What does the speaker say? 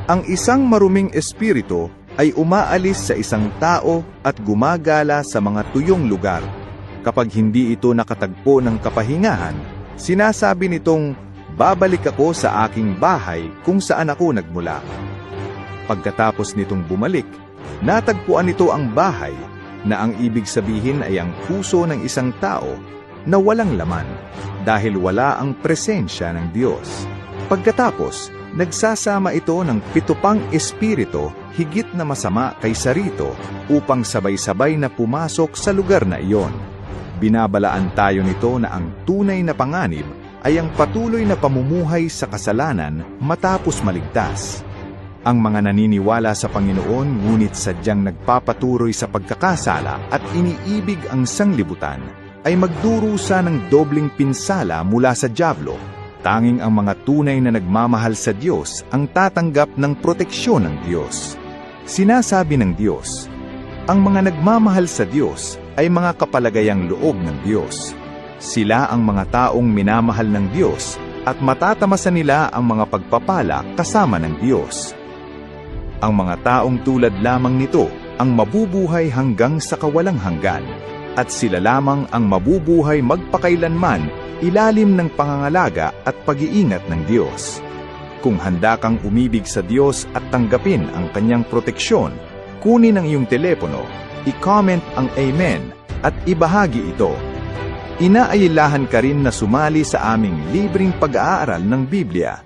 Ang isang maruming espiritu ay umaalis sa isang tao at gumagala sa mga tuyong lugar. Kapag hindi ito nakatagpo ng kapahingahan, sinasabi nitong, "Babalik ako sa aking bahay kung saan ako nagmula." Pagkatapos nitong bumalik, natagpuan nito ang bahay na ang ibig sabihin ay ang puso ng isang tao na walang laman dahil wala ang presensya ng Diyos. Pagkatapos, nagsasama ito ng 7 pang espiritu higit na masama kaysa rito upang sabay-sabay na pumasok sa lugar na iyon. Binabalaan tayo nito na ang tunay na panganib ay ang patuloy na pamumuhay sa kasalanan matapos maligtas. Ang mga naniniwala sa Panginoon ngunit sadyang nagpapatuloy sa pagkakasala at iniibig ang sanglibutan ay magdurusa ng dobling pinsala mula sa dyablo. Tanging ang mga tunay na nagmamahal sa Diyos ang tatanggap ng proteksyon ng Diyos. Sinasabi ng Diyos, ang mga nagmamahal sa Diyos ay mga kapalagayang loob ng Diyos. Sila ang mga taong minamahal ng Diyos at matatamasan nila ang mga pagpapala kasama ng Diyos. Ang mga taong tulad lamang nito ang mabubuhay hanggang sa kawalang hanggan, at sila lamang ang mabubuhay magpakailanman ilalim ng pangangalaga at pag-iingat ng Diyos. Kung handa kang umibig sa Diyos at tanggapin ang kanyang proteksyon, kunin ang iyong telepono, i-comment ang Amen at ibahagi ito. Inaayilahan ka rin na sumali sa aming libreng pag-aaral ng Biblia.